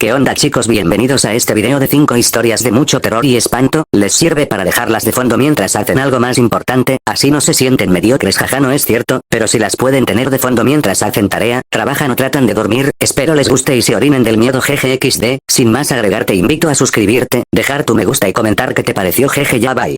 ¿Qué onda chicos? Bienvenidos a este video de 5 historias de mucho terror y espanto, les sirve para dejarlas de fondo mientras hacen algo más importante, así no se sienten mediocres, jaja, no es cierto, pero si las pueden tener de fondo mientras hacen tarea, trabajan o tratan de dormir, espero les guste y se orinen del miedo GGXD, sin más agregar te invito a suscribirte, dejar tu me gusta y comentar qué te pareció jeje, ya bye.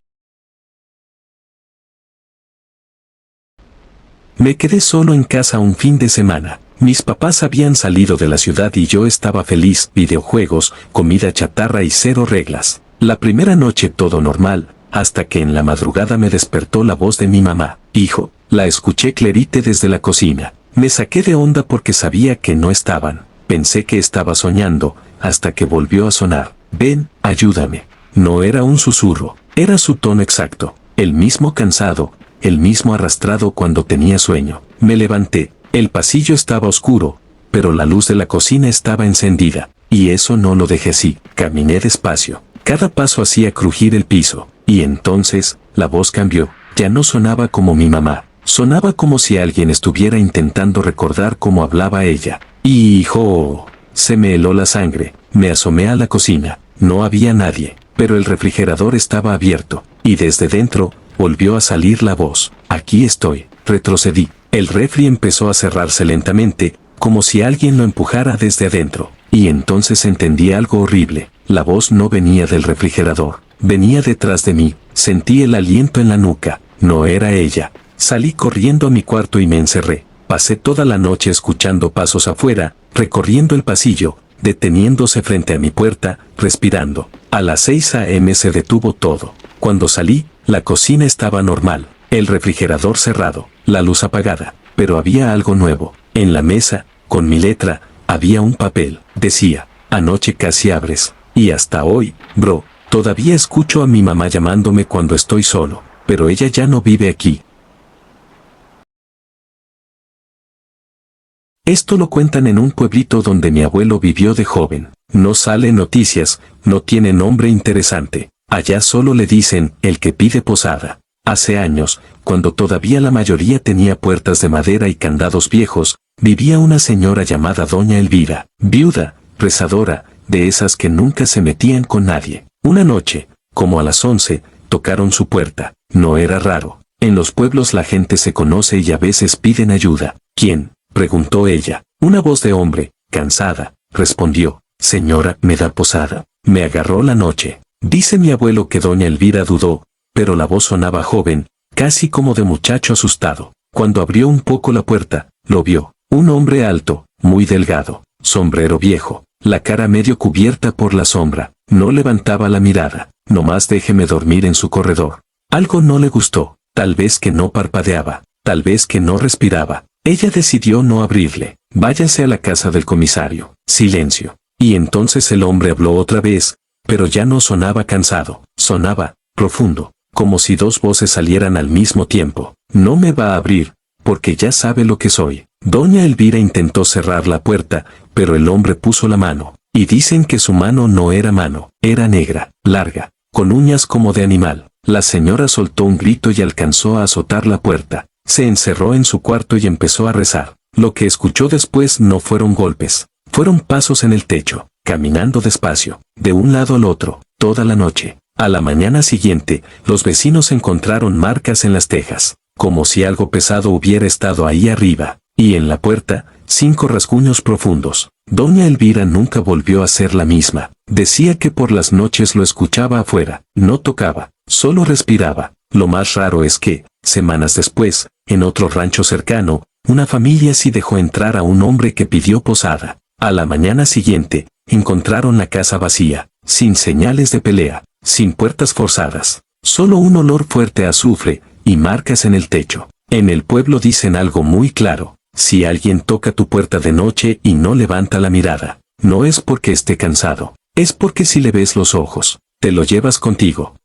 Me quedé solo en casa un fin de semana. Mis papás habían salido de la ciudad y yo estaba feliz, videojuegos, comida chatarra y cero reglas. La primera noche todo normal, hasta que en la madrugada me despertó la voz de mi mamá. Hijo, la escuché clarite desde la cocina. Me saqué de onda porque sabía que no estaban. Pensé que estaba soñando, hasta que volvió a sonar. Ven, ayúdame. No era un susurro, era su tono exacto. El mismo cansado, el mismo arrastrado cuando tenía sueño. Me levanté. El pasillo estaba oscuro, pero la luz de la cocina estaba encendida, y eso no lo dejé así. Caminé despacio. Cada paso hacía crujir el piso, y entonces, la voz cambió. Ya no sonaba como mi mamá. Sonaba como si alguien estuviera intentando recordar cómo hablaba ella. ¡Hijo! Se me heló la sangre. Me asomé a la cocina. No había nadie, pero el refrigerador estaba abierto, y desde dentro, volvió a salir la voz. Aquí estoy. Retrocedí. El refri empezó a cerrarse lentamente, como si alguien lo empujara desde adentro. Y entonces entendí algo horrible. La voz no venía del refrigerador. Venía detrás de mí. Sentí el aliento en la nuca. No era ella. Salí corriendo a mi cuarto y me encerré. Pasé toda la noche escuchando pasos afuera, recorriendo el pasillo, deteniéndose frente a mi puerta, respirando. A las 6 a.m. se detuvo todo. Cuando salí, la cocina estaba normal. El refrigerador cerrado, la luz apagada, pero había algo nuevo. En la mesa, con mi letra, había un papel. Decía, anoche casi abres. Y hasta hoy, bro, todavía escucho a mi mamá llamándome cuando estoy solo, pero ella ya no vive aquí. Esto lo cuentan en un pueblito donde mi abuelo vivió de joven. No sale en noticias, no tiene nombre interesante. Allá solo le dicen, el que pide posada. Hace años, cuando todavía la mayoría tenía puertas de madera y candados viejos, vivía una señora llamada Doña Elvira, viuda, rezadora, de esas que nunca se metían con nadie. Una noche, como a las 11, tocaron su puerta. No era raro. En los pueblos la gente se conoce y a veces piden ayuda. ¿Quién?, preguntó ella. Una voz de hombre, cansada, respondió. Señora, ¿me da posada? Me agarró la noche. Dice mi abuelo que Doña Elvira dudó, pero la voz sonaba joven, casi como de muchacho asustado. Cuando abrió un poco la puerta, lo vio. Un hombre alto, muy delgado, sombrero viejo, la cara medio cubierta por la sombra. No levantaba la mirada. Nomás déjeme dormir en su corredor. Algo no le gustó, tal vez que no parpadeaba, tal vez que no respiraba. Ella decidió no abrirle. Váyase a la casa del comisario. Silencio. Y entonces el hombre habló otra vez, pero ya no sonaba cansado, sonaba profundo, como si dos voces salieran al mismo tiempo. No me va a abrir, porque ya sabe lo que soy. Doña Elvira intentó cerrar la puerta, pero el hombre puso la mano, y dicen que su mano no era mano, era negra, larga, con uñas como de animal. La señora soltó un grito y alcanzó a azotar la puerta. Se encerró en su cuarto y empezó a rezar. Lo que escuchó después no fueron golpes, fueron pasos en el techo, caminando despacio, de un lado al otro, toda la noche. A la mañana siguiente, los vecinos encontraron marcas en las tejas, como si algo pesado hubiera estado ahí arriba, y en la puerta, 5 rasguños profundos. Doña Elvira nunca volvió a ser la misma. Decía que por las noches lo escuchaba afuera, no tocaba, solo respiraba. Lo más raro es que, semanas después, en otro rancho cercano, una familia sí dejó entrar a un hombre que pidió posada. A la mañana siguiente, encontraron la casa vacía, sin señales de pelea, sin puertas forzadas, solo un olor fuerte a azufre, y marcas en el techo. En el pueblo dicen algo muy claro: si alguien toca tu puerta de noche y no levanta la mirada, no es porque esté cansado, es porque si le ves los ojos, te lo llevas contigo.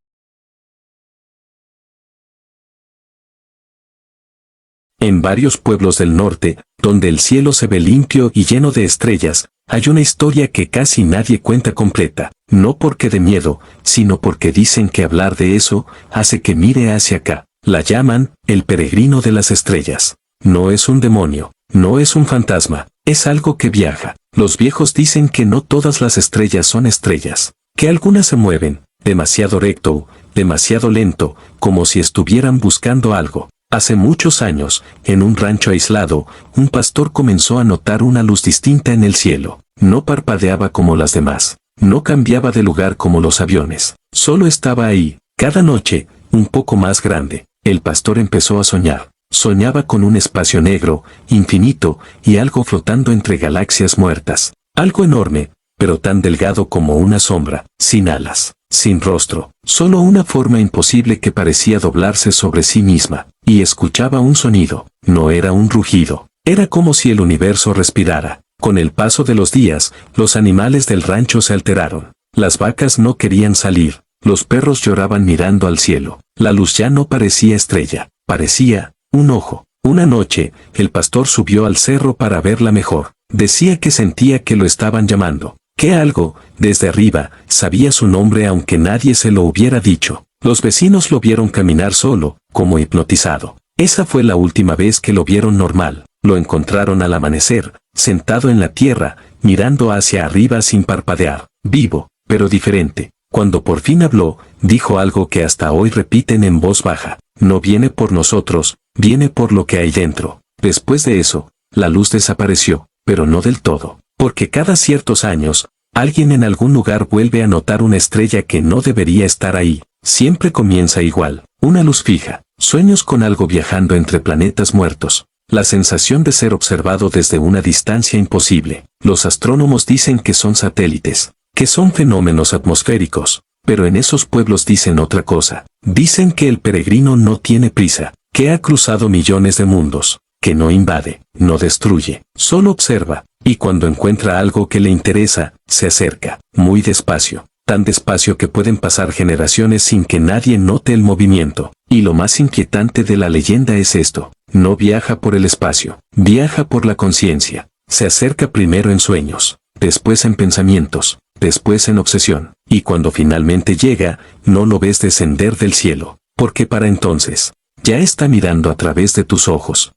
En varios pueblos del norte, donde el cielo se ve limpio y lleno de estrellas, hay una historia que casi nadie cuenta completa, no porque de miedo, sino porque dicen que hablar de eso hace que mire hacia acá. La llaman, el peregrino de las estrellas. No es un demonio, No es un fantasma, es algo que viaja. Los viejos dicen que no todas las estrellas son estrellas, que algunas se mueven, demasiado recto, demasiado lento, como si estuvieran buscando algo. Hace muchos años, en un rancho aislado, un pastor comenzó a notar una luz distinta en el cielo. No parpadeaba como las demás, no cambiaba de lugar como los aviones, solo estaba ahí. Cada noche, un poco más grande, el pastor empezó a soñar. Soñaba con un espacio negro, infinito, y algo flotando entre galaxias muertas. Algo enorme, pero tan delgado como una sombra, sin alas, sin rostro, solo una forma imposible que parecía doblarse sobre sí misma. Y escuchaba un sonido, no era un rugido, era como si el universo respirara. Con el paso de los días, los animales del rancho se alteraron. Las vacas no querían salir, los perros lloraban mirando al cielo. La luz ya no parecía estrella, parecía un ojo. Una noche, el pastor subió al cerro para verla mejor. Decía que sentía que lo estaban llamando, que algo, desde arriba, sabía su nombre aunque nadie se lo hubiera dicho. Los vecinos lo vieron caminar solo, como hipnotizado. Esa fue la última vez que lo vieron normal. Lo encontraron al amanecer, sentado en la tierra, mirando hacia arriba sin parpadear, vivo, pero diferente. Cuando por fin habló, dijo algo que hasta hoy repiten en voz baja. No viene por nosotros, viene por lo que hay dentro. Después de eso, la luz desapareció, pero no del todo, porque cada ciertos años, alguien en algún lugar vuelve a notar una estrella que no debería estar ahí. Siempre comienza igual, una luz fija, sueños con algo viajando entre planetas muertos, la sensación de ser observado desde una distancia imposible. Los astrónomos dicen que son satélites, que son fenómenos atmosféricos, pero en esos pueblos dicen otra cosa. Dicen que el peregrino no tiene prisa, que ha cruzado millones de mundos, que no invade, no destruye, solo observa, y cuando encuentra algo que le interesa, se acerca, muy despacio. Tan despacio que pueden pasar generaciones sin que nadie note el movimiento. Y lo más inquietante de la leyenda es esto: no viaja por el espacio, viaja por la conciencia. Se acerca primero en sueños, después en pensamientos, después en obsesión. Y cuando finalmente llega, no lo ves descender del cielo, porque para entonces, ya está mirando a través de tus ojos.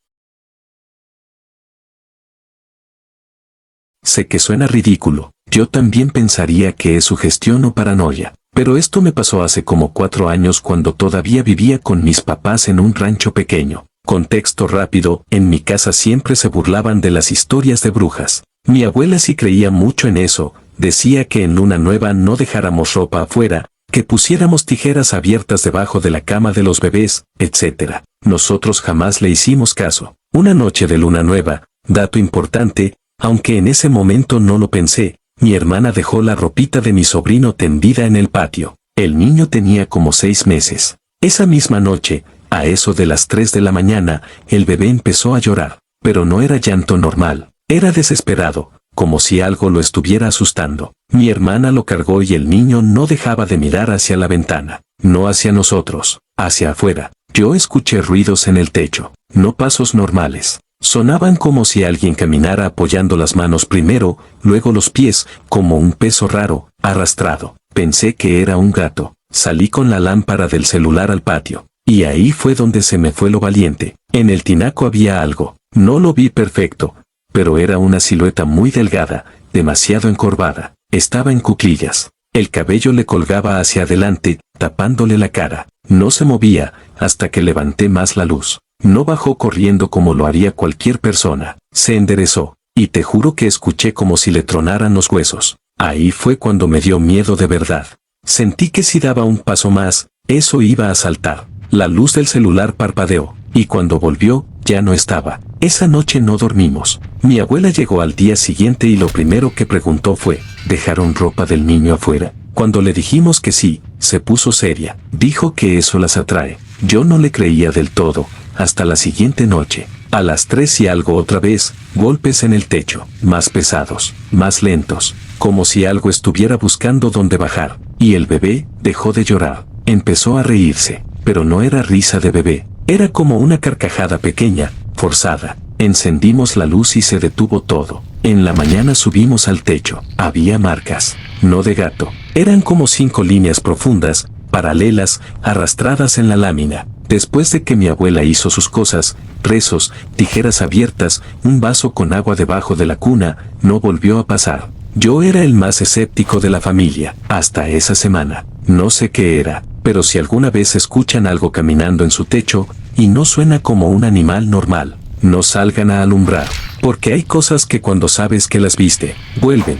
Sé que suena ridículo, yo también pensaría que es sugestión o paranoia, pero esto me pasó hace como 4 años cuando todavía vivía con mis papás en un rancho pequeño. Contexto rápido, en mi casa siempre se burlaban de las historias de brujas. Mi abuela sí creía mucho en eso, decía que en luna nueva no dejáramos ropa afuera, que pusiéramos tijeras abiertas debajo de la cama de los bebés, etc. Nosotros jamás le hicimos caso. Una noche de luna nueva, dato importante, aunque en ese momento no lo pensé, mi hermana dejó la ropita de mi sobrino tendida en el patio. El niño tenía como 6 meses. Esa misma noche, a eso de las 3 de la mañana, el bebé empezó a llorar, pero no era llanto normal, era desesperado, como si algo lo estuviera asustando. Mi hermana lo cargó y el niño no dejaba de mirar hacia la ventana, no hacia nosotros, hacia afuera. Yo escuché ruidos en el techo, no pasos normales. Sonaban como si alguien caminara apoyando las manos primero, luego los pies, como un peso raro, arrastrado. Pensé que era un gato. Salí con la lámpara del celular al patio. Y ahí fue donde se me fue lo valiente. En el tinaco había algo. No lo vi perfecto, pero era una silueta muy delgada, demasiado encorvada. Estaba en cuclillas. El cabello le colgaba hacia adelante, tapándole la cara. No se movía, hasta que levanté más la luz. No bajó corriendo como lo haría cualquier persona. Se enderezó, y te juro que escuché como si le tronaran los huesos. Ahí fue cuando me dio miedo de verdad. Sentí que si daba un paso más, eso iba a saltar. La luz del celular parpadeó, y cuando volvió, ya no estaba. Esa noche no dormimos. Mi abuela llegó al día siguiente y lo primero que preguntó fue, ¿dejaron ropa del niño afuera? Cuando le dijimos que sí, se puso seria. Dijo que eso las atrae. Yo no le creía del todo, hasta la siguiente noche. A las 3 y algo otra vez, golpes en el techo, más pesados, más lentos, como si algo estuviera buscando dónde bajar. Y el bebé dejó de llorar. Empezó a reírse, pero no era risa de bebé, era como una carcajada pequeña, forzada. Encendimos la luz y se detuvo todo. En la mañana subimos al techo. Había marcas, no de gato. Eran como 5 líneas profundas, paralelas, arrastradas en la lámina. Después de que mi abuela hizo sus cosas, rezos, tijeras abiertas, un vaso con agua debajo de la cuna, no volvió a pasar. Yo era el más escéptico de la familia, hasta esa semana. No sé qué era, pero si alguna vez escuchan algo caminando en su techo, y no suena como un animal normal, no salgan a alumbrar, porque hay cosas que cuando sabes que las viste, vuelven.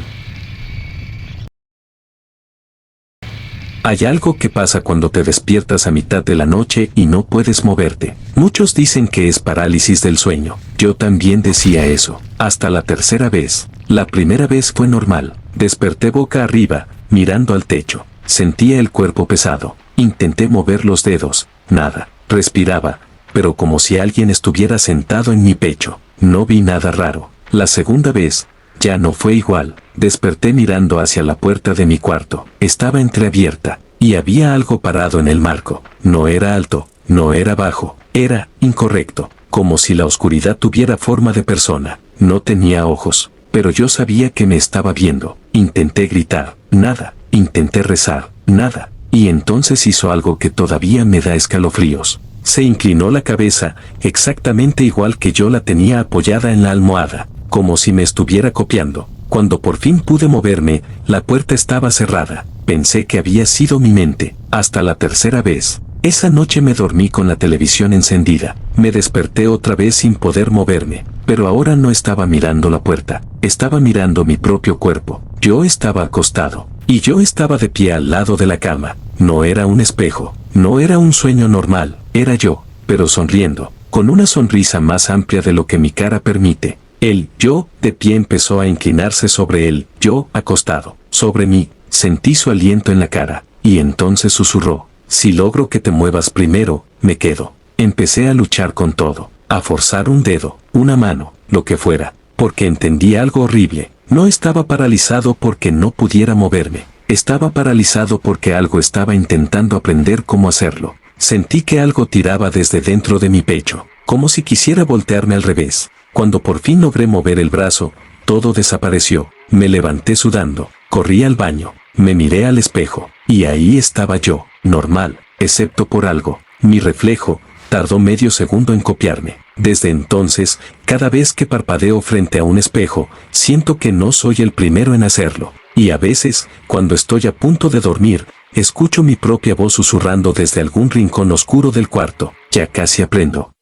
Hay algo que pasa cuando te despiertas a mitad de la noche y no puedes moverte. Muchos dicen que es parálisis del sueño. Yo también decía eso, hasta la tercera vez. La primera vez fue normal. Desperté boca arriba, mirando al techo. Sentía el cuerpo pesado. Intenté mover los dedos. Nada. Respiraba, pero como si alguien estuviera sentado en mi pecho. No vi nada raro. La segunda vez, ya no fue igual. Desperté mirando hacia la puerta de mi cuarto. Estaba entreabierta, y había algo parado en el marco. No era alto, no era bajo, era incorrecto, como si la oscuridad tuviera forma de persona. No tenía ojos, pero yo sabía que me estaba viendo. Intenté gritar, nada. Intenté rezar, nada. Y entonces hizo algo que todavía me da escalofríos. Se inclinó la cabeza, exactamente igual que yo la tenía apoyada en la almohada, como si me estuviera copiando. Cuando por fin pude moverme, la puerta estaba cerrada. Pensé que había sido mi mente, hasta la tercera vez. Esa noche me dormí con la televisión encendida. Me desperté otra vez sin poder moverme, pero ahora no estaba mirando la puerta, estaba mirando mi propio cuerpo. Yo estaba acostado, y yo estaba de pie al lado de la cama. No era un espejo, no era un sueño normal, era yo, pero sonriendo, con una sonrisa más amplia de lo que mi cara permite. El yo de pie empezó a inclinarse sobre él, yo acostado, sobre mí. Sentí su aliento en la cara, y entonces susurró: si logro que te muevas primero, me quedo. Empecé a luchar con todo, a forzar un dedo, una mano, lo que fuera, porque entendí algo horrible. No estaba paralizado porque no pudiera moverme, estaba paralizado porque algo estaba intentando aprender cómo hacerlo. Sentí que algo tiraba desde dentro de mi pecho, como si quisiera voltearme al revés. Cuando por fin logré mover el brazo, todo desapareció. Me levanté sudando, corrí al baño, me miré al espejo, y ahí estaba yo, normal, excepto por algo. Mi reflejo tardó medio segundo en copiarme. Desde entonces, cada vez que parpadeo frente a un espejo, siento que no soy el primero en hacerlo. Y a veces, cuando estoy a punto de dormir, escucho mi propia voz susurrando desde algún rincón oscuro del cuarto. Ya casi aprendo.